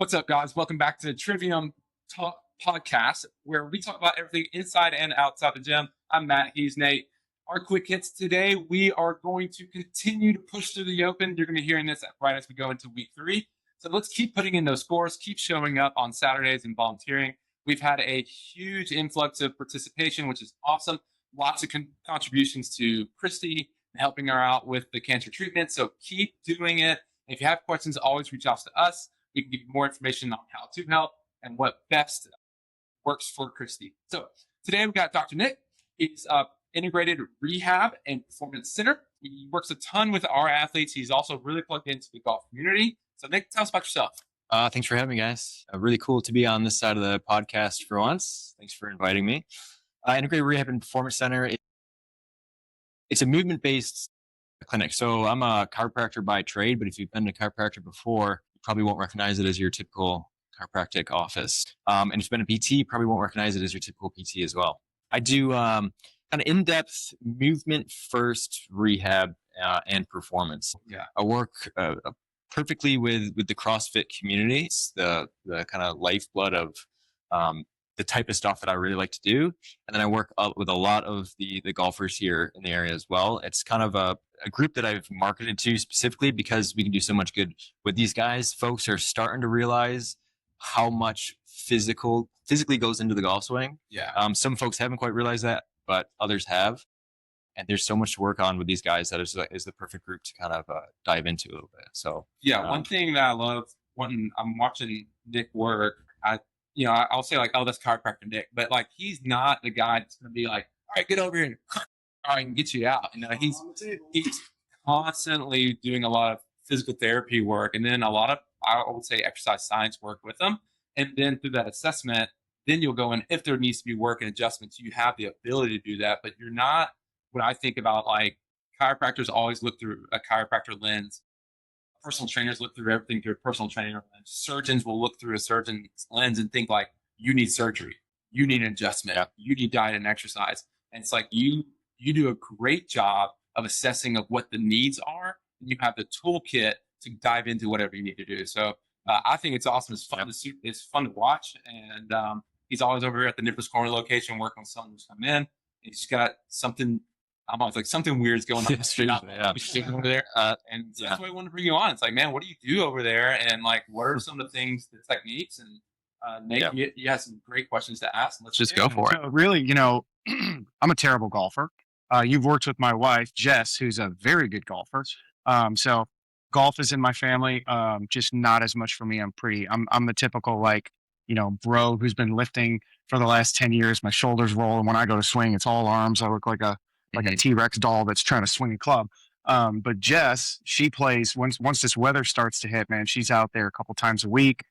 What's up, guys? Welcome back to the Trivium Talk podcast, where we talk about everything inside and outside the gym. I'm Matt. He's Nate. Our quick hits today, we are going to continue to push through the open. You're going to be hearing this right as we go into week 3. So let's keep putting in those scores, keep showing up on Saturdays and volunteering. We've had a huge influx of participation, which is awesome. Lots of contributions to Christy and helping her out with the cancer treatment. So keep doing it. If you have questions, always reach out to us. We can give you more information on how to help and what best works for Christy. So today we got Dr. Nick. He's Integrated Rehab and Performance Center. He works a ton with our athletes. He's also really plugged into the golf community. So Nick, tell us about yourself. Thanks for having me, guys. Really cool to be on this side of the podcast for once. Thanks for inviting me. Integrated Rehab and Performance Center. It's a movement-based clinic. So I'm a chiropractor by trade, but if you've been to chiropractor before, you probably won't recognize it as your typical chiropractic office. And if you've been a PT, you probably won't recognize it as your typical PT as well. I do kind of in-depth movement-first rehab and performance. Yeah. I work perfectly with the CrossFit community. It's the kind of lifeblood of the type of stuff that I really like to do. And then I work with a lot of the golfers here in the area as well. It's kind of a group that I've marketed to specifically because we can do so much good with these guys. Folks are starting to realize how much physically goes into the golf swing. Yeah. Some folks haven't quite realized that, but others have. And there's so much to work on with these guys that is the perfect group to kind of dive into a little bit. So yeah, one thing that I love when I'm watching Nick work, I'll say like, oh, that's chiropractor Nick, but like he's not the guy that's going to be like, all right, get over here and all right, and get you out. He's constantly doing a lot of physical therapy work, and then a lot of, I would say, exercise science work with them. And then through that assessment, then you'll go in if there needs to be work and adjustments. You have the ability to do that, but you're not. When I think about like chiropractors always look through a chiropractor lens. Personal trainers look through everything through a personal trainer lens. Surgeons will look through a surgeon's lens and think like, you need surgery, you need an adjustment, you need diet and exercise. And it's like you do a great job of assessing of what the needs are, and you have the toolkit to dive into whatever you need to do. So I think it's awesome. It's fun to see. It's fun to watch. And he's always over here at the Nippers Corner location working with someone who's come in. He's got something. I'm always like, something weird's going on. Over there. And so that's why I wanted to bring you on. It's like, man, what do you do over there? And like, what are some of the things, the techniques? And Nate, you have some great questions to ask. Let's just go for it. So really, I'm a terrible golfer. You've worked with my wife, Jess, who's a very good golfer. So golf is in my family, just not as much for me. I'm the typical bro who's been lifting for the last 10 years. My shoulders roll, and when I go to swing, it's all arms. I look like a T-Rex doll that's trying to swing a club. But Jess, she plays once this weather starts to hit, man, she's out there a couple times a week.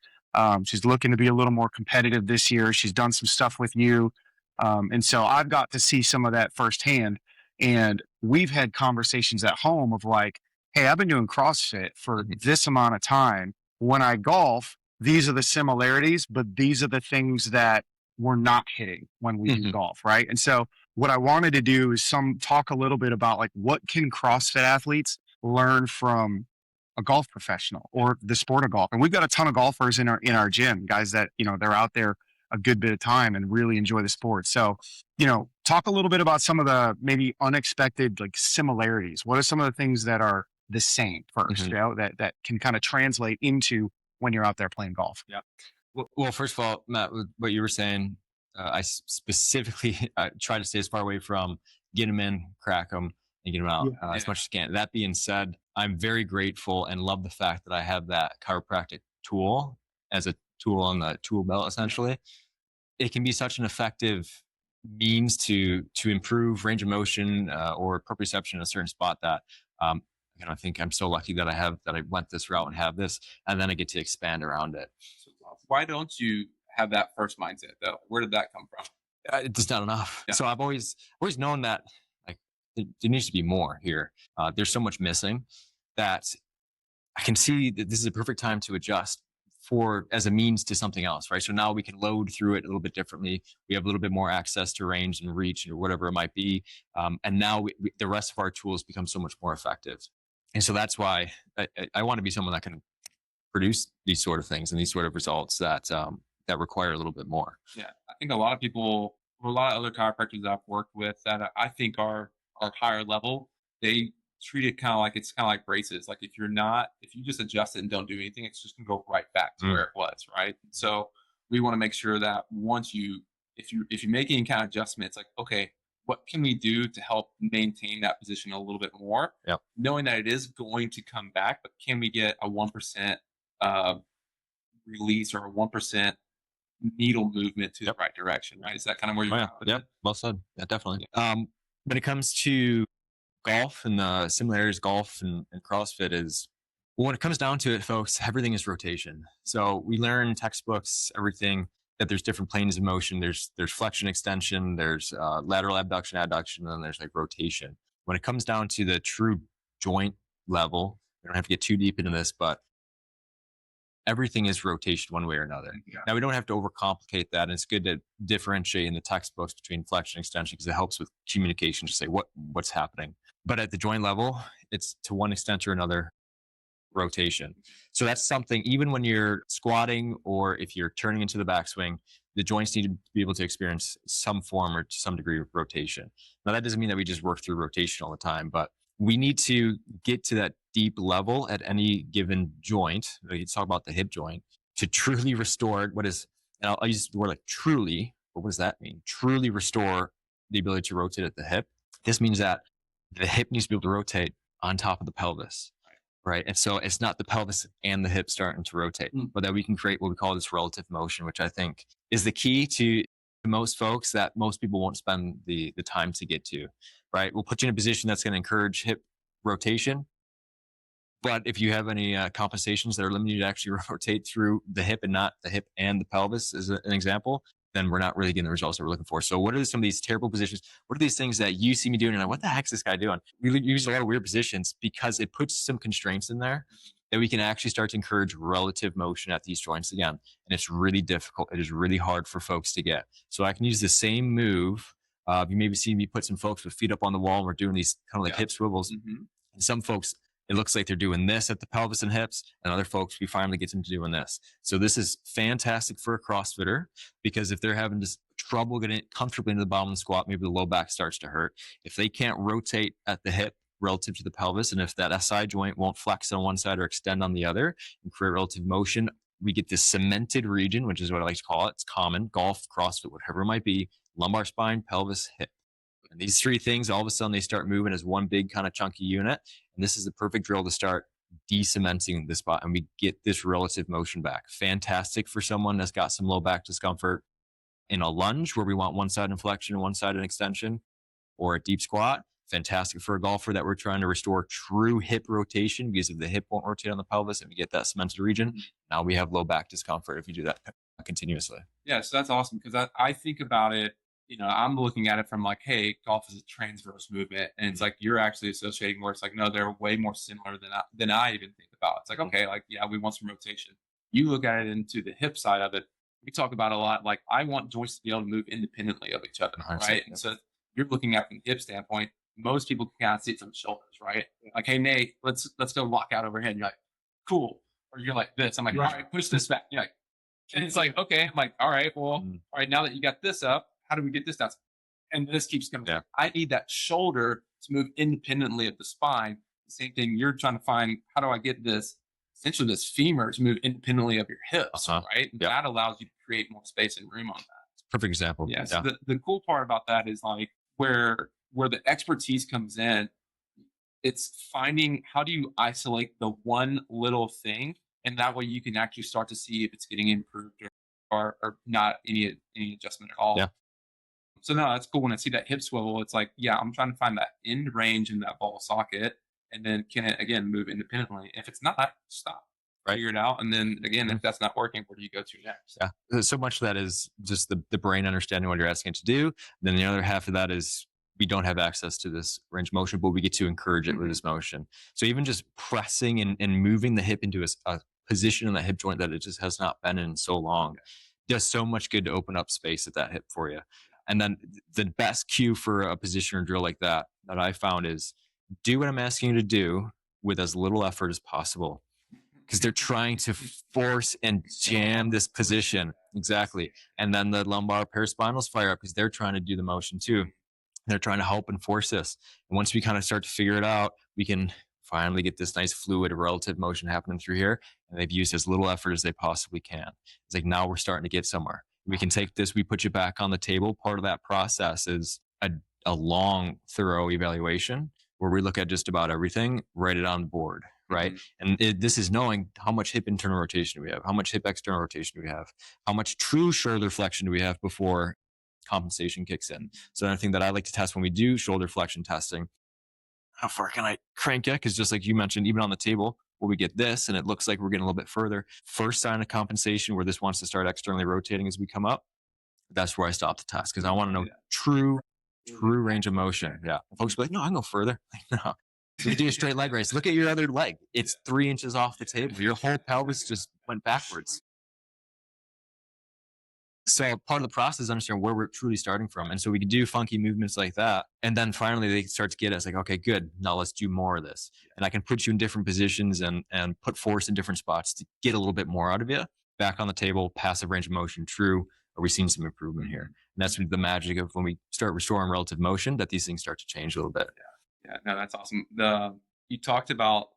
She's looking to be a little more competitive this year. She's done some stuff with you. And so I've got to see some of that firsthand. And we've had conversations at home of like, hey, I've been doing CrossFit for this amount of time. When I golf, these are the similarities, but these are the things that we're not hitting when we do golf, right? And so what I wanted to do is talk a little bit about like, what can CrossFit athletes learn from a golf professional or the sport of golf? And we've got a ton of golfers in our gym, guys that, they're out there a good bit of time and really enjoy the sport. So, talk a little bit about some of the maybe unexpected like similarities. What are some of the things that are the same first, that can kind of translate into when you're out there playing golf? Yeah. Well, first of all, Matt, what you were saying, I specifically try to stay as far away from get them in, crack them, and get them out as much as I can. That being said, I'm very grateful and love the fact that I have that chiropractic tool as a tool on the tool belt, essentially. It can be such an effective means to improve range of motion or proprioception in a certain spot that I think I'm so lucky that I went this route and have this, and then I get to expand around it. Why don't you have that first mindset though? Where did that come from? It's just not enough. Yeah. So I've always known that like there needs to be more here. There's so much missing that I can see that this is a perfect time to adjust as a means to something else, right? So now we can load through it a little bit differently. We have a little bit more access to range and reach or whatever it might be. And now the rest of our tools become so much more effective. And so that's why I want to be someone that can produce these sort of things and these sort of results that that require a little bit more. Yeah, I think a lot of people, or a lot of other chiropractors that I've worked with that I think are higher level, they treat it kind of like it's kind of like braces. Like if you just adjust it and don't do anything, it's just gonna go right back to where it was, right? So we want to make sure that if you make any kind of adjustment, it's like, okay, what can we do to help maintain that position a little bit more? Yep. Knowing that it is going to come back, but can we get a 1% release or a 1% needle movement to the right direction, right? Is that kind of where you're yeah. at with Yep. it? Well said. Yeah, definitely. When it comes to golf and the similarities golf and CrossFit is, well, when it comes down to it, folks, everything is rotation. So we learn in textbooks, everything, that there's different planes of motion. There's flexion, extension, there's lateral abduction, adduction, and then there's like rotation. When it comes down to the true joint level, we don't have to get too deep into this, but everything is rotation one way or another. Yeah. Now we don't have to overcomplicate that. And it's good to differentiate in the textbooks between flexion and extension because it helps with communication to say what's happening. But at the joint level, it's to one extent or another rotation. So that's something, even when you're squatting or if you're turning into the backswing, the joints need to be able to experience some form or some degree of rotation. Now that doesn't mean that we just work through rotation all the time, but we need to get to that deep level at any given joint. Let's talk about the hip joint to truly restore what is, and I'll use the word like truly, but what does that mean? Truly restore the ability to rotate at the hip. This means that the hip needs to be able to rotate on top of the pelvis, right? And so it's not the pelvis and the hip starting to rotate, but that we can create what we call this relative motion, which I think is the key to most folks that most people won't spend the time to get to, right? We'll put you in a position that's going to encourage hip rotation. But if you have any compensations that are limiting you to actually rotate through the hip and not the hip and the pelvis as an example, then we're not really getting the results that we're looking for. So what are some of these terrible positions? What are these things that you see me doing? And like, what the heck's this guy doing? We use a lot of weird positions because it puts some constraints in there that we can actually start to encourage relative motion at these joints again. And it's really difficult. It is really hard for folks to get. So I can use the same move. You maybe see me put some folks with feet up on the wall and we're doing these kind of like hip swivels. And some folks, it looks like they're doing this at the pelvis and hips, and other folks, we finally get them to doing this. So this is fantastic for a CrossFitter because if they're having just trouble getting comfortably into the bottom of the squat, maybe the low back starts to hurt. If they can't rotate at the hip relative to the pelvis, and if that SI joint won't flex on one side or extend on the other and create relative motion, we get this cemented region, which is what I like to call it. It's common, golf, CrossFit, whatever it might be, lumbar spine, pelvis, hip. And these three things, all of a sudden, they start moving as one big kind of chunky unit. And this is the perfect drill to start de-cementing the spot. And we get this relative motion back. Fantastic for someone that's got some low back discomfort in a lunge where we want one side inflection and one side an extension, or a deep squat. Fantastic for a golfer that we're trying to restore true hip rotation because if the hip won't rotate on the pelvis and we get that cemented region, now we have low back discomfort if you do that continuously. Yeah, so that's awesome because I think about it, I'm looking at it from like, hey, golf is a transverse movement. And it's like, you're actually associating where it's like, no, they're way more similar than I even think about. It's like, okay, like, yeah, we want some rotation. You look at it into the hip side of it. We talk about a lot, like I want joints to be able to move independently of each other, right? And so you're looking at from the hip standpoint, most people can't see it from the shoulders, right? Like, hey, Nate, let's go lock out overhead. And you're like, cool. Or you're like this. I'm like, all right, push this back. You're like, and it's like, okay, I'm like, all right, well, all right, now that you got this up, how do we get this down? And this keeps coming. Yeah. I need that shoulder to move independently of the spine. The same thing, you're trying to find, how do I get this, essentially this femur to move independently of your hips, right? And that allows you to create more space and room on that. Perfect example. Yeah. So the cool part about that is like where the expertise comes in, it's finding how do you isolate the one little thing, and that way you can actually start to see if it's getting improved or not any adjustment at all. Yeah. So no, that's cool. When I see that hip swivel, it's like, yeah, I'm trying to find that end range in that ball socket, and then can it again move independently? If it's not, stop, figure it out, and then again, if that's not working, where do you go to next? Yeah, so much of that is just the brain understanding what you're asking it to do. Then the other half of that is we don't have access to this range of motion, but we get to encourage it with this motion. So even just pressing and moving the hip into a position in that hip joint that it just has not been in so long does so much good to open up space at that hip for you. And then the best cue for a position or drill like that I found is do what I'm asking you to do with as little effort as possible. because they're trying to force and jam this position. Exactly. And then the lumbar paraspinals fire up because they're trying to do the motion too. They're trying to help enforce this. And once we kind of start to figure it out, we can finally get this nice fluid relative motion happening through here. And they've used as little effort as they possibly can. It's like, now we're starting to get somewhere. We can take this, we put you back on the table. Part of that process is a long, thorough evaluation where we look at just about everything, write it on the board, right? And this is knowing how much hip internal rotation do we have, how much hip external rotation do we have, how much true shoulder flexion do we have before compensation kicks in. So another thing that I like to test when we do shoulder flexion testing, how far can I crank it? Because just like you mentioned, even on the table, where we get this and it looks like we're getting a little bit further, first sign of compensation where this wants to start externally rotating as we come up, that's where I stop the test, because I want to know true range of motion. Yeah. Folks be like, no, I can go further. Like, no. You do a straight leg raise. Look at your other leg. It's 3 inches off the table. Your whole pelvis just went backwards. So part of the process is understanding where we're truly starting from. And so we can do funky movements like that. And then finally they start to get us like, okay, good. Now let's do more of this. And I can put you in different positions and put force in different spots to get a little bit more out of you. Back on the table, passive range of motion, true. Are we seeing some improvement here? And that's the magic of when we start restoring relative motion, that these things start to change a little bit. Yeah, no, that's awesome. You talked about,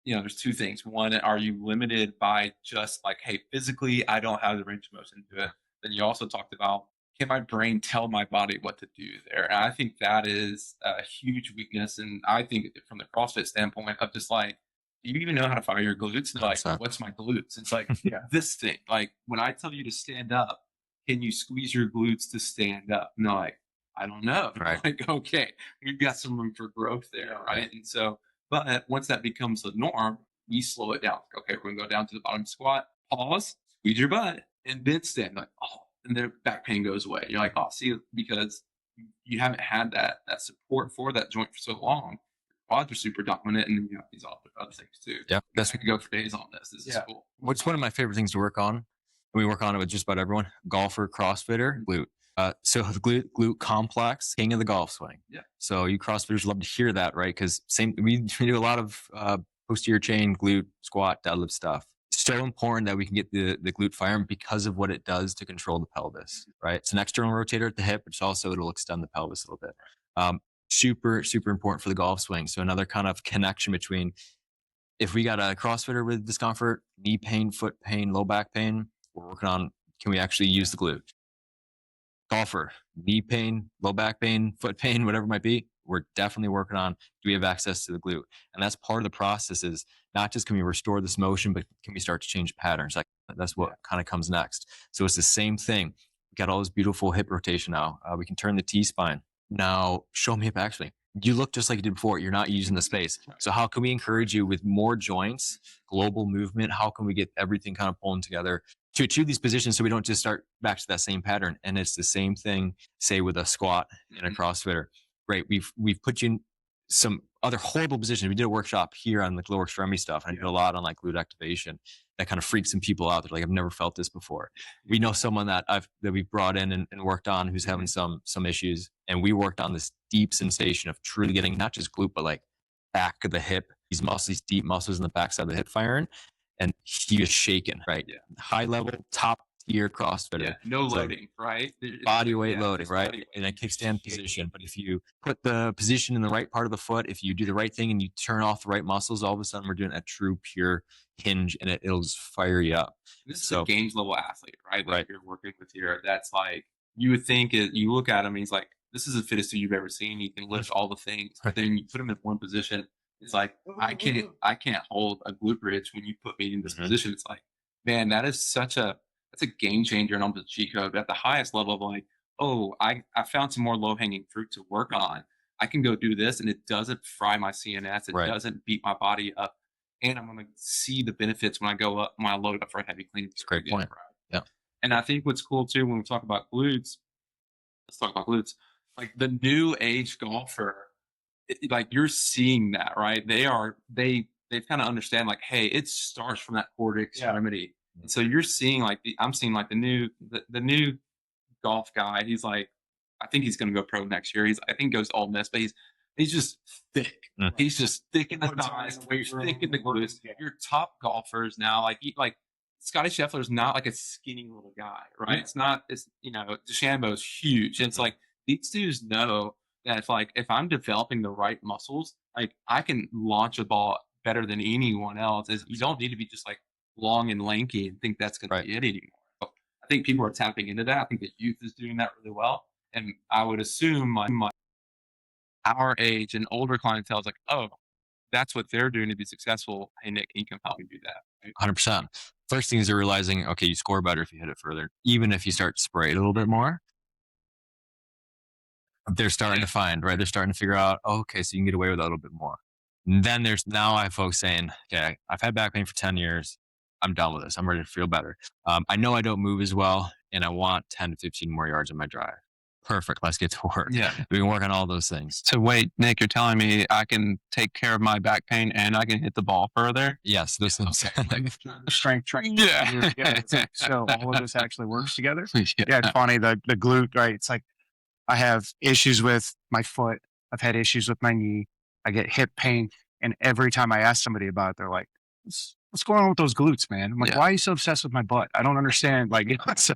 there's two things. One, are you limited by just like, hey, physically, I don't have the range of motion to do it. Then you also talked about, can my brain tell my body what to do there? And I think that is a huge weakness. And I think from the CrossFit standpoint of just like, do you even know how to fire your glutes? And like, what's my glutes? It's like, this thing, like when I tell you to stand up, can you squeeze your glutes to stand up? And they're like, I don't know. Right. Like, okay, we've got some room for growth there. Right. And so, but once that becomes the norm, we slow it down. Okay, we're gonna go down to the bottom squat, pause, squeeze your butt, and then stand. Like, oh, and their back pain goes away. You're like, oh, see, because you haven't had that support for that joint for so long. Quads are super dominant, and then you have these other things too. Yeah, I could go for days on this. This is cool. What's one of my favorite things to work on? We work on it with just about everyone: golfer, CrossFitter, glute. So the glute complex, king of the golf swing. Yeah. So you CrossFitters love to hear that, right? Because we do a lot of posterior chain, glute, squat, deadlift stuff. It's so important that we can get the glute firing because of what it does to control the pelvis, right? It's an external rotator at the hip, but it'll extend the pelvis a little bit. Super, super important for the golf swing. So another kind of connection between, if we got a CrossFitter with discomfort, knee pain, foot pain, low back pain, we're working on, can we actually use the glute? Golfer, knee pain, low back pain, foot pain, whatever it might be, we're definitely working on, do we have access to the glute? And that's part of the process, is not just can we restore this motion, but can we start to change patterns? Like, that's what kind of comes next. So it's the same thing. We got all this beautiful hip rotation now. We can turn the T-spine. Now show me hip back swing. You look just like you did before. You're not using the space. So how can we encourage you with more joints, global movement? How can we get everything kind of pulling together to achieve these positions so we don't just start back to that same pattern? And it's the same thing, say, with a squat and a CrossFitter. Great. We've put you in some other horrible positions. We did a workshop here on the lower extremity stuff, and I did a lot on like glute activation. That kind of freaked some people out. They're like, I've never felt this before. We know someone that we brought in and worked on who's having some issues, and we worked on this deep sensation of truly getting not just glute, but like back of the hip, these deep muscles in the backside of the hip firing, and he was shaking, right? Yeah. High level, top tier CrossFitter. Yeah. No loading, right? Body weight loading, right? In a kickstand position. But if you put the position in the right part of the foot, if you do the right thing and you turn off the right muscles, all of a sudden we're doing a true pure hinge, and it'll just fire you up. This is a games level athlete, right? Like you're working with here. That's like, you would think you look at him and he's like, this is the fittest dude you've ever seen. He can lift all the things. But then you put him in one position. It's like, I can't hold a glute bridge when you put me in this position. It's like, man, that's a game changer and almost a cheat code. But at the highest level of like, oh, I found some more low hanging fruit to work on. I can go do this, and it doesn't fry my CNS. It doesn't beat my body up. And I'm going to see the benefits when I go up, when I load up for a heavy clean. That's a great point. Right? Yeah. And I think what's cool too, when we talk about glutes, let's talk about glutes. Like the new age golfer, like you're seeing that, right? They kind of understand like, hey, it starts from that core extremity. And so you're seeing like I'm seeing like the new golf guy. He's like, I think he's going to go pro next year. I think he goes Ole Miss, but he's He's just thick. He's just thick in the thighs, thick in the glutes. Your top golfers now, like Scotty Scheffler's not like a skinny little guy, right? It's not. It's DeChambeau's huge. And it's like these dudes know that if I'm developing the right muscles, like I can launch a ball better than anyone else. You don't need to be just like long and lanky and think that's going to be it anymore. So I think people are tapping into that. I think the youth is doing that really well. And I would assume our age and older clientele is like, oh, that's what they're doing to be successful. Hey, Nick, you can help me do that. 100%. First thing is they're realizing, okay, you score better if you hit it further. Even if you start to spray it a little bit more, they're starting to find, right? They're starting to figure out, okay, so you can get away with that a little bit more. And then I have folks saying, okay, I've had back pain for 10 years. I'm done with this. I'm ready to feel better. I know I don't move as well, and I want 10 to 15 more yards in my drive. Perfect. Let's get to work. Yeah. We can work on all those things. So wait, Nick, you're telling me I can take care of my back pain and I can hit the ball further? Yes. Those things. Strength training. Yeah. So all of this actually works together. Yeah. It's funny. The glute, right? It's like I have issues with my foot. I've had issues with my knee. I get hip pain. And every time I ask somebody about it, they're like, what's going on with those glutes, man? I'm like, why are you so obsessed with my butt? I don't understand. Like, that's a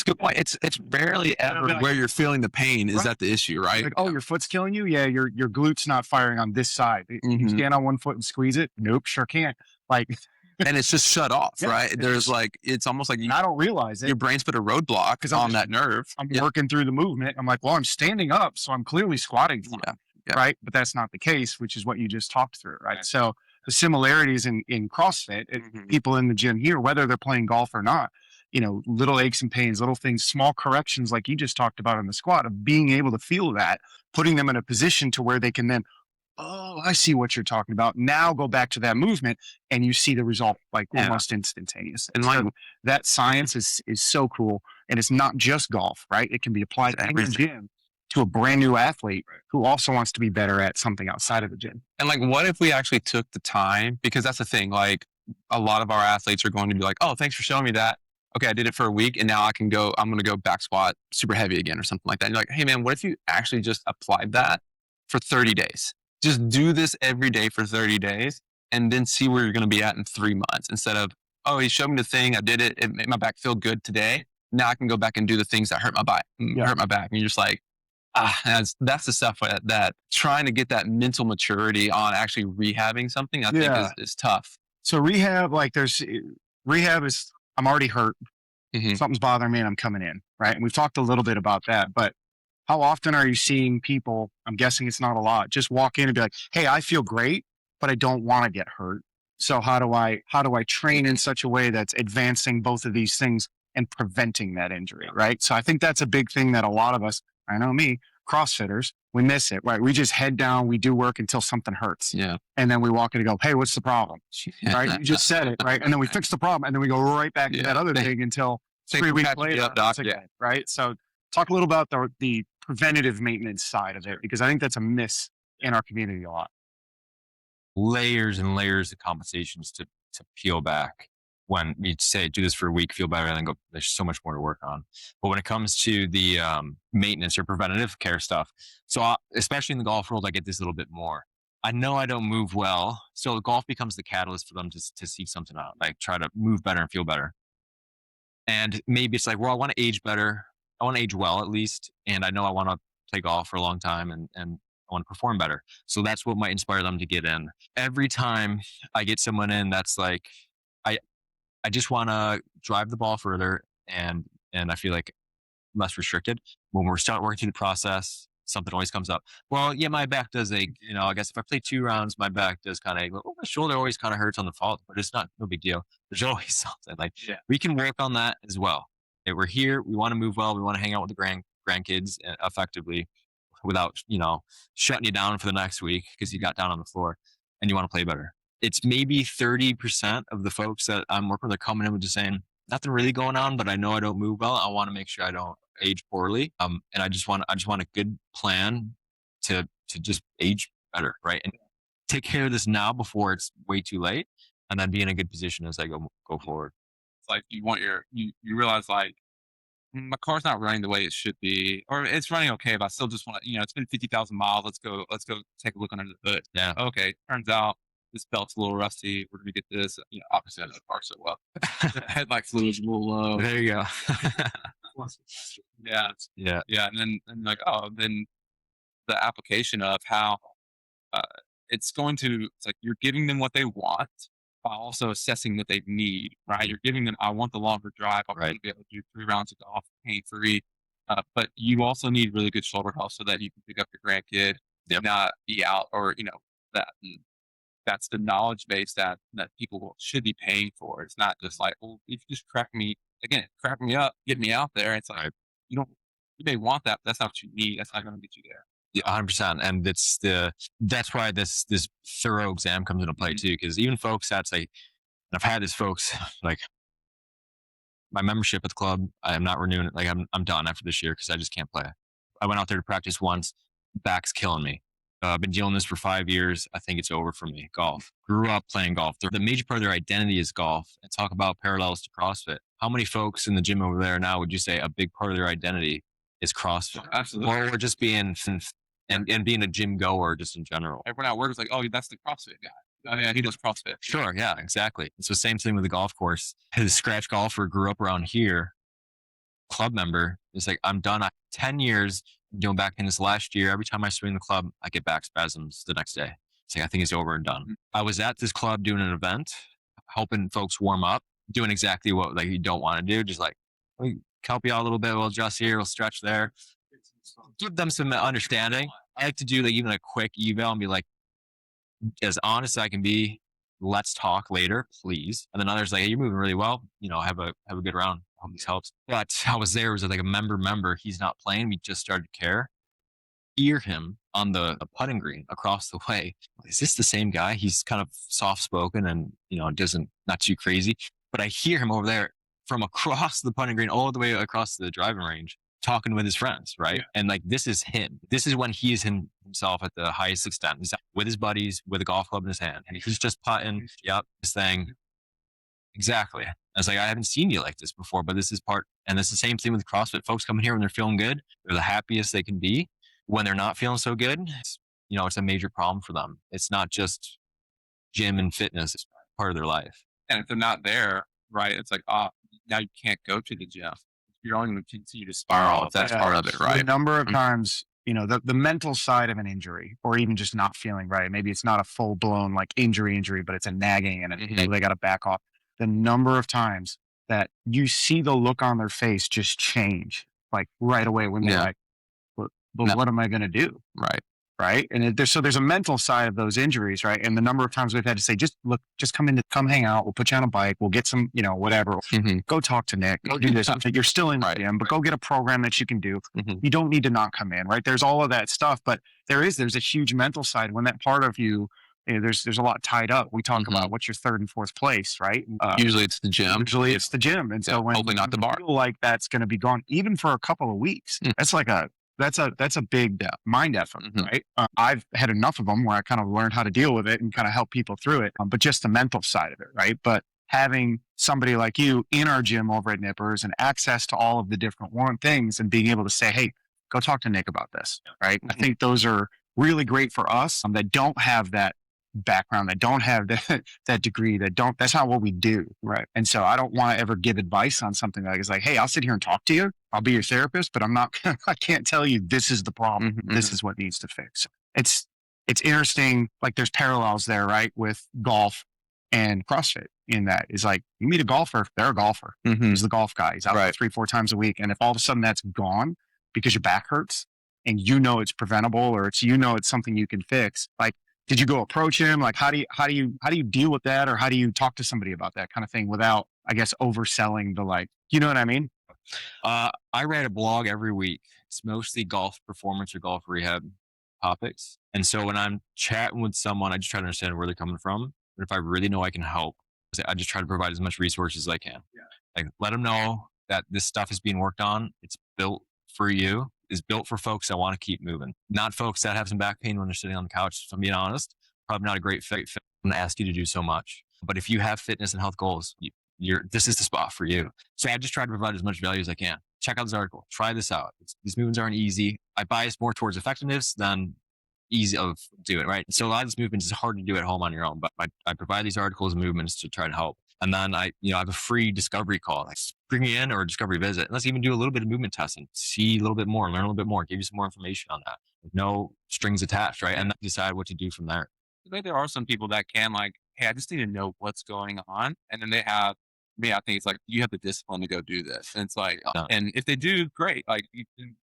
good point. It's rarely ever where you're feeling the pain. Is that the issue, right? Like, oh, your foot's killing you? Yeah, your glute's not firing on this side. You stand on one foot and squeeze it? Nope, sure can't. Like, and it's just shut off, right? There's it's almost like I don't realize it. Your brain's put a roadblock on that nerve. I'm working through the movement. I'm like, well, I'm standing up, so I'm clearly squatting. Right? But that's not the case, which is what you just talked through, right? So the similarities in CrossFit, people in the gym here, whether they're playing golf or not, little aches and pains, little things, small corrections like you just talked about in the squat, of being able to feel that, putting them in a position to where they can then, oh, I see what you're talking about. Now go back to that movement and you see the result almost instantaneous. And so that science is so cool. And it's not just golf, right? It can be applied in the gym to a brand new athlete who also wants to be better at something outside of the gym. And what if we actually took the time? Because that's the thing, a lot of our athletes are going to be like, oh, thanks for showing me that. Okay, I did it for a week and now I'm going to go back squat super heavy again or something like that. And you're like, hey man, what if you actually just applied that for 30 days? Just do this every day for 30 days and then see where you're going to be at in 3 months, instead of, oh, he showed me the thing, I did it, it made my back feel good today. Now I can go back and do the things that hurt my back. And you're just like, that's the stuff that trying to get that mental maturity on actually rehabbing something, I think is tough. So rehab is, I'm already hurt. Something's bothering me and I'm coming in, right? And we've talked a little bit about that, but how often are you seeing people, I'm guessing it's not a lot, just walk in and be like, hey, I feel great, but I don't want to get hurt. So how do I train in such a way that's advancing both of these things and preventing that injury, right? So I think that's a big thing that a lot of us, I know me, CrossFitters, we miss it, right? We just head down, we do work until something hurts. Yeah. And then we walk in and go, hey, what's the problem? Right? You just said it, right? And then we fix the problem and then we go right back to that other thing until 3 weeks later. Right? So talk a little about the preventative maintenance side of it, because I think that's a miss in our community a lot. Layers and layers of compensations to peel back. When you say do this for a week, feel better, and then go, there's so much more to work on. But when it comes to the maintenance or preventative care stuff, so especially in the golf world, I get this a little bit more. I know I don't move well, so golf becomes the catalyst for them to seek something out, like try to move better and feel better. And maybe it's like, well, I want to age better. I want to age well at least, and I know I want to play golf for a long time and I want to perform better. So that's what might inspire them to get in. Every time I get someone in that's like, I just want to drive the ball further and I feel like less restricted. When we're starting working through the process, something always comes up. Well, yeah, my back does ache. I guess if I play 2 rounds, my back does kind of ache. Oh, my shoulder always kind of hurts on the fault, but it's no big deal. There's always something. We can work on that as well. We're here. We want to move well. We want to hang out with the grandkids effectively without, shutting you down for the next week because you got down on the floor and you want to play better. It's maybe 30% of the folks that I'm working with are coming in with just saying, nothing really going on, but I know I don't move well. I want to make sure I don't age poorly. And I just want a good plan to just age better, right? And take care of this now before it's way too late, and then be in a good position as I go forward. It's like you realize my car's not running the way it should be, or it's running okay, but I still just want to, it's been 50,000 miles. Let's go take a look under the hood. Yeah. Okay. Turns out this belt's a little rusty. Where do we get this? Obviously I know the car so well. The headlight fluid's a little low. There you go. Yeah. Yeah. Yeah. And then then the application of how uh, it's like you're giving them what they want while also assessing what they need, right? You're giving them, I want the longer drive. I want to be able to do 3 rounds of golf pain free. But you also need really good shoulder health so that you can pick up your grandkid, not be out, or, that. And that's the knowledge base that people should be paying for. It's not just like, well, if you just crack me up, get me out there. It's like, you may want that, but that's not what you need. That's not going to get you there. Yeah, 100%. And that's why this thorough exam comes into play too. Because even folks that's like, I've had this folks like my membership at the club, I'm not renewing it. Like I'm done after this year because I just can't play. I went out there to practice once, back's killing me. I've been dealing with this for 5 years. I think it's over for me. Golf. Grew up playing golf. The major part of their identity is golf. And talk about parallels to CrossFit. How many folks in the gym over there now would you say a big part of their identity is CrossFit? Absolutely. Or just being and being a gym goer just in general. Everyone at work is like, oh, that's the CrossFit guy. Oh yeah, he does CrossFit. Sure, yeah, exactly. So same thing with the golf course. His scratch golfer grew up around here. Club member is like, I'm done. 10 years doing back in this last year. Every time I swing the club, I get back spasms the next day. It's like, I think it's over and done. Mm-hmm. I was at this club doing an event, helping folks warm up, doing exactly what like you don't want to do. Just like, we help you out a little bit. We'll adjust here. We'll stretch there. Give them some understanding. I like to do like even a quick eval and be like, as honest as I can be. Let's talk later, please. And then others like, hey, you're moving really well. Have a good round. I hope this helps. But I was there. It was like a member. He's not playing. We just started to care. Hear him on the putting green across the way. Is this the same guy? He's kind of soft spoken and not too crazy. But I hear him over there from across the putting green all the way across the driving range, talking with his friends, right? Yeah. And like, this is him. This is when he is himself at the highest extent. He's with his buddies with a golf club in his hand. And he's just putting, this thing. Exactly. I was like, I haven't seen you like this before, but this is part, and it's the same thing with CrossFit. Folks coming here when they're feeling good, they're the happiest they can be. When they're not feeling so good, it's a major problem for them. It's not just gym and fitness, it's part of their life. And if they're not there, right, it's like, now you can't go to the gym. You're only going to continue to spiral if that's part of it, right? The number of times, the mental side of an injury, or even just not feeling right. Maybe it's not a full blown like injury, but it's a nagging and they got to back off. The number of times that you see the look on their face just change, like right away when they're like, what am I going to do? Right. And there's a mental side of those injuries, right? And the number of times we've had to say, just come hang out. We'll put you on a bike. We'll get some, whatever. Mm-hmm. Go talk to Nick. Go do this. You're still in the gym, but go get a program that you can do. Mm-hmm. You don't need to not come in, right? There's all of that stuff, but there's a huge mental side when that part of you, there's a lot tied up. We talk about what's your third and fourth place, right? Usually it's the gym. And so when hopefully not the bar. Feel like that's going to be gone, even for a couple of weeks, that's like that's a big mind effort, right? I've had enough of them where I kind of learned how to deal with it and kind of help people through it, but just the mental side of it, right? But having somebody like you in our gym over at Nippers and access to all of the different things and being able to say, hey, go talk to Nick about this, right? I think those are really great for us that don't have that background, that don't have that degree, that's not what we do, right? And so I don't want to ever give advice on something like it's like, hey, I'll sit here and talk to you, I'll be your therapist, but I can't tell you this is the problem, this is what needs to fix. It's interesting, like there's parallels there, right, with golf and CrossFit. In that is like, you meet a golfer, they're a golfer. He's the golf guy, he's out 3-4 times a week, and if all of a sudden that's gone because your back hurts and it's preventable, or it's something you can fix, like, did you go approach him? Like, how do you deal with that? Or how do you talk to somebody about that kind of thing without, I guess, overselling the, like, you know what I mean? I write a blog every week. It's mostly golf performance or golf rehab topics. And so when I'm chatting with someone, I just try to understand where they're coming from. But if I really know I can help, I just try to provide as much resources as I can. Yeah. Like, let them know that this stuff is being worked on. It's built for you. Is built for folks that want to keep moving, not folks that have some back pain when they're sitting on the couch. If I'm being honest, probably not a great fit. I'm going to ask you to do so much. But if you have fitness and health goals, this is the spot for you. So I just try to provide as much value as I can. Check out this article, try this out. These movements aren't easy. I bias more towards effectiveness than easy of do it, right? So a lot of these movements is hard to do at home on your own, but I provide these articles and movements to try to help. And then I have a free discovery call, like bring me in, or a discovery visit. And let's even do a little bit of movement testing, see a little bit more, learn a little bit more, give you some more information on that. With no strings attached, right? And then decide what to do from there. Like there are some people that can like, hey, I just need to know what's going on. And then they have me, I think it's like, you have the discipline to go do this. And it's like, and if they do, great. Like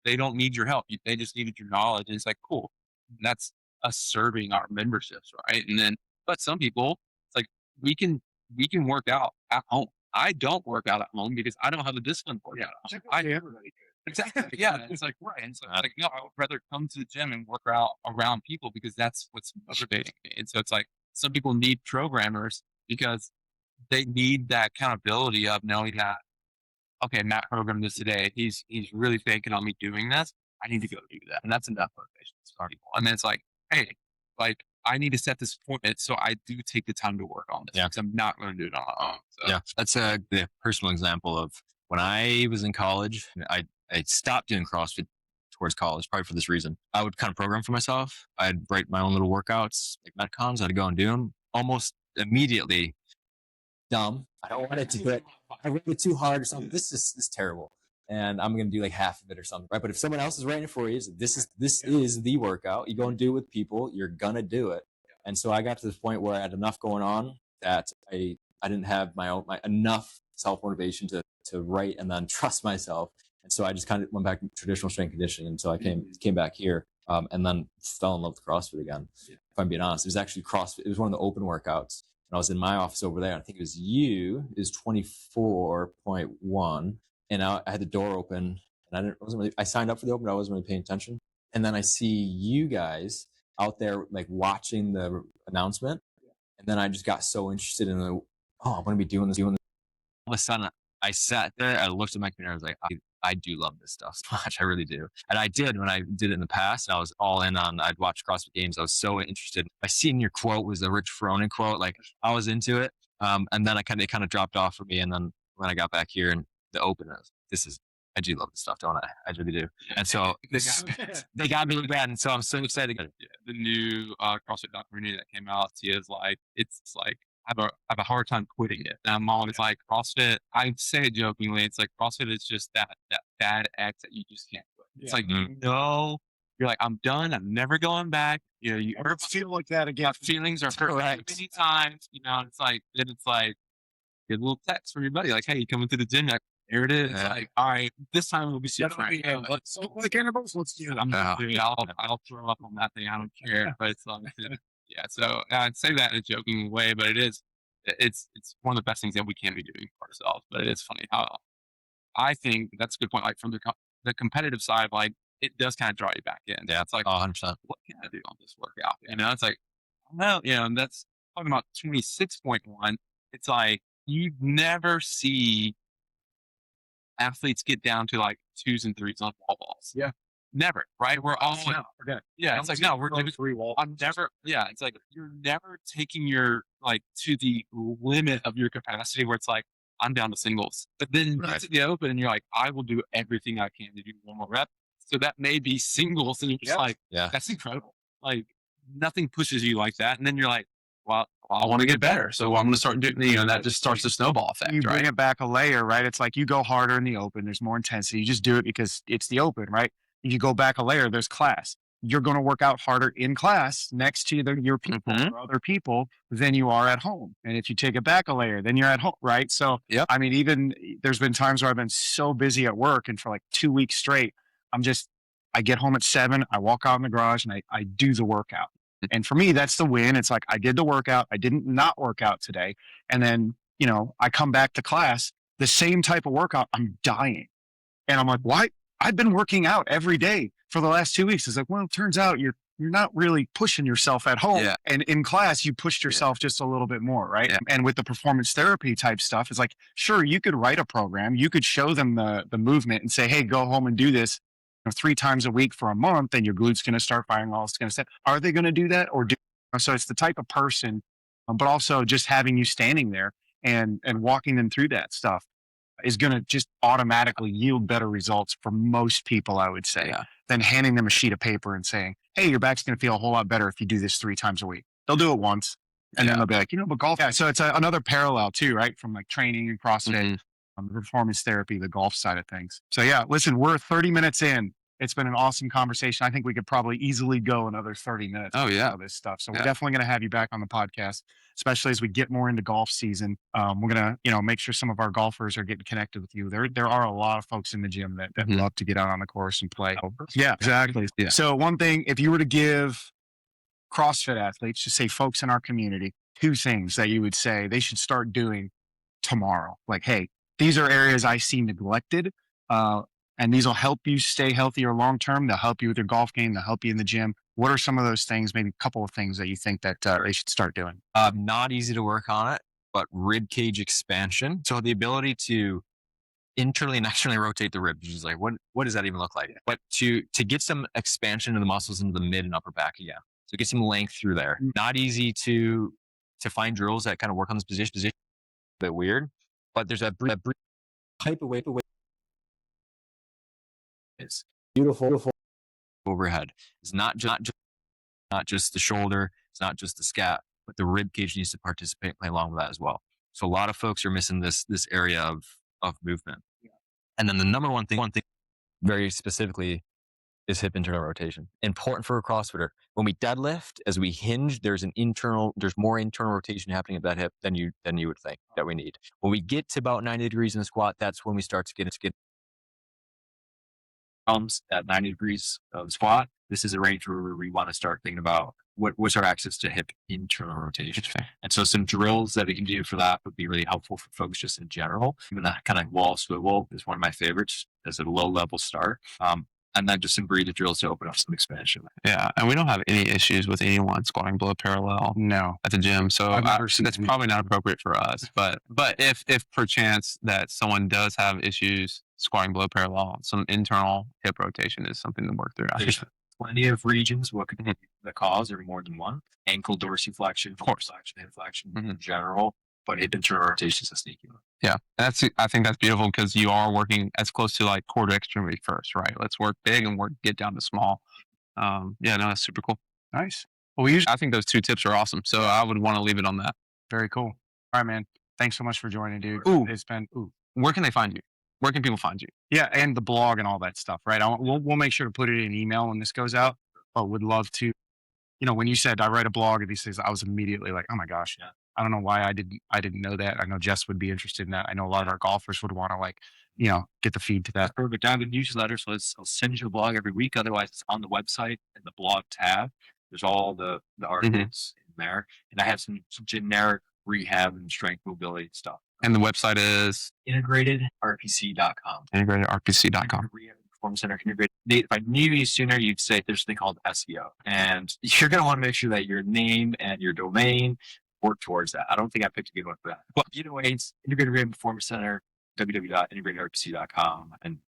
they don't need your help. They just needed your knowledge. And it's like, cool. And that's us serving our memberships, right? And then, but some people, it's like, we can work out at home. I don't work out at home because I don't have the discipline for it. Exactly. Yeah. It's like, right. And so it's like, no, I would rather come to the gym and work out around people because that's what's motivating me. And so it's like, some people need programmers because they need that accountability of knowing that, okay, Matt programmed this today. He's really thinking on me doing this. I need to go do that. And that's enough motivation for people. And then it's like, hey, like I need to set this appointment so I do take the time to work on this because I'm not going to do it on my own. So. Yeah, that's the personal example of when I was in college. I stopped doing CrossFit towards college, probably for this reason. I would kind of program for myself. I'd write my own little workouts, like Metcons. I'd go and do them almost immediately. Dumb. I don't want it to do it. I wrote it too hard or something. This is terrible. And I'm going to do like half of it or something, right? But if someone else is writing it for you, this is the workout. You go and do it with people, you're going to do it. And so I got to this point where I had enough going on that I didn't have my enough self-motivation to write and then trust myself. And so I just kind of went back to traditional strength conditioning. And so I came back here and then fell in love with CrossFit again. If I'm being honest, it was actually CrossFit. It was one of the open workouts. And I was in my office over there. I think it was you, is 24.1. And I had the door open and I signed up for the open, but I wasn't really paying attention. And then I see you guys out there like watching the announcement. And then I just got so interested in I'm going to be doing this. All of a sudden I sat there, I looked at my computer, I was like, I do love this stuff so much. I really do. And I did when I did it in the past. I was all in on, I'd watch CrossFit games. I was so interested. I seen your quote was the Rich Froning quote. Like I was into it. And then it kind of dropped off for me. And then when I got back here and the open, I do love this stuff, don't I? I really do. And so they got me really bad. And so I'm so excited. The new CrossFit documentary that came out, it's like, I have a hard time quitting it. And I'm always like, CrossFit, I say it jokingly, it's like CrossFit is just that bad X that you just can't quit. It's like, no, you're like, I'm done. I'm never going back. You ever feel like that again? Feelings are hurt many times, it's like, then it's like, get a little text from your buddy, like, hey, you coming to the gym? Like, there it is. Yeah. Like, all right, this time it will be different. Let's cannibals. Let's do it. I'll throw up on that thing. I don't care. But it's yeah. So I'd say that in a joking way, but it's one of the best things that we can be doing for ourselves. But it is funny how I think that's a good point. Like from the competitive side, like it does kind of draw you back in. Yeah, it's like 100%. What can I do on this workout? It's like, well, and that's talking about 26.1. It's like you never see athletes get down to like 2s and 3s on wall balls. Yeah. Never, right? We're all Yeah. It's like, no, we're doing 3 wall. I'm never, it's like you're never taking your like to the limit of your capacity where it's like, I'm down to singles. But then you get to the open and you're like, I will do everything I can to do one more rep. So that may be singles and you're just like, that's incredible. Like nothing pushes you like that. And then you're like, well, I want to get better. So I'm going to start doing, that just starts the snowball effect. You bring it back a layer, right? It's like you go harder in the open. There's more intensity. You just do it because it's the open, right? If you go back a layer, there's class. You're going to work out harder in class next to your people or other people than you are at home. And if you take it back a layer, then you're at home, right? So, I mean, even there's been times where I've been so busy at work and for like 2 weeks straight, I get home at 7, I walk out in the garage and I do the workout. And for me, that's the win. It's like, I did the workout. I didn't not work out today. And then, I come back to class, the same type of workout, I'm dying. And I'm like, why? I've been working out every day for the last 2 weeks. It's like, well, it turns out you're not really pushing yourself at home. Yeah. And in class, you pushed yourself just a little bit more, right? Yeah. And with the performance therapy type stuff, it's like, sure, you could write a program. You could show them the movement and say, hey, go home and do this 3 times a week for a month, and your glute's going to start firing all it's going to say. Are they going to do that? So it's the type of person, but also just having you standing there and walking them through that stuff is going to just automatically yield better results for most people, I would say, than handing them a sheet of paper and saying, hey, your back's going to feel a whole lot better if you do this 3 times a week. They'll do it once and then they'll be like, but golf. Yeah, so it's another parallel too, right? From like training and CrossFit, performance therapy, the golf side of things. So yeah, listen, we're 30 minutes in. It's been an awesome conversation. I think we could probably easily go another 30 minutes. Oh yeah, this stuff. So we're definitely going to have you back on the podcast, especially as we get more into golf season. We're going to, make sure some of our golfers are getting connected with you. There are a lot of folks in the gym that love to get out on the course and play. Yeah, exactly. Yeah. So one thing, if you were to give CrossFit athletes, just say folks in our community, 2 things that you would say they should start doing tomorrow. Like, hey, these are areas I see neglected. And these will help you stay healthier long-term. They'll help you with your golf game. They'll help you in the gym. What are some of those things, maybe a couple of things that you think that they should start doing? Not easy to work on it, but rib cage expansion. So the ability to internally and externally rotate the ribs, which is like, what does that even look like? But to get some expansion of the muscles into the mid and upper back again. So get some length through there. Not easy to find drills that kind of work on this position. A bit weird, but there's a type of weight. It's beautiful overhead. It's not just the shoulder. It's not just the scap, but the rib cage needs to participate, play along with that as well. So a lot of folks are missing this area of movement. And then the number one thing very specifically is hip internal rotation. Important for a CrossFitter. When we deadlift, as we hinge, there's more internal rotation happening at that hip than you would think that we need. When we get to about 90 degrees in the squat, that's when we start to get comes at 90 degrees of squat. This is a range where we want to start thinking about what's our access to hip internal rotation. And so some drills that we can do for that would be really helpful for folks just in general. Even that kind of wall swivel is one of my favorites as a low level start. And then just some breathing drills to open up some expansion. Yeah, and we don't have any issues with anyone squatting below parallel. No, at the gym. So that's probably not appropriate for us. But if perchance that someone does have issues squatting below parallel, some internal hip rotation is something to work through. There's plenty of regions. What could be the cause, or more than one? Ankle dorsiflexion, dorsiflexion, hip flexion in general. But hip internal rotation is a sneaky one. Yeah, I think that's beautiful because you are working as close to like core to extremity first, right? Let's work big and get down to small. That's super cool. Nice. Well, I think those 2 tips are awesome. So I would want to leave it on that. Very cool. All right, man. Thanks so much for joining, dude. It's been. Where can they find you? Where can people find you? Yeah, and the blog and all that stuff, right? We'll make sure to put it in email when this goes out. But would love to. When you said I write a blog of these things, I was immediately like, oh my gosh. Yeah. I don't know why I didn't know that. I know Jess would be interested in that. I know a lot of our golfers would want to get the feed to that. Perfect. I have a newsletter, so I'll send you a blog every week. Otherwise, it's on the website in the blog tab. There's all the articles in there, and I have some generic rehab and strength mobility stuff. And the website is integratedrpc.com. Integratedrpc.com. Rehab Performance Center. If I knew you sooner, you'd say there's a thing called SEO, and you're going to want to make sure that your name and your domain work towards that. I don't think I picked a good one for that. But either way, it's Integrated Rehab Performance Center, www.integratedrpc.com, and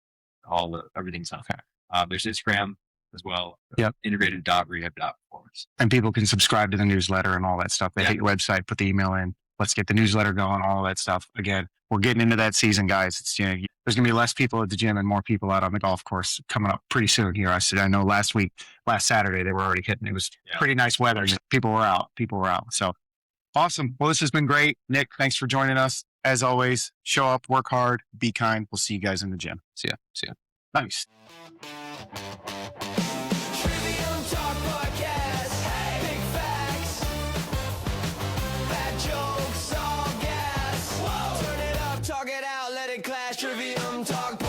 everything's on there. There's Instagram as well. Yep. Integrated.rehab.performance. And people can subscribe to the newsletter and all that stuff. They hit your website, put the email in. Let's get the newsletter going, all that stuff. Again, we're getting into that season, guys. It's there's going to be less people at the gym and more people out on the golf course coming up pretty soon here. I know last Saturday, they were already hitting. It was pretty nice weather. People were out. So awesome. Well, this has been great. Nick, thanks for joining us. As always, show up, work hard, be kind. We'll see you guys in the gym. See ya. Nice. Trivium Talk podcast. Big facts. Bad jokes, all gas. Whoa. Turn it up, talk it out, let it clash. Trivium Talk.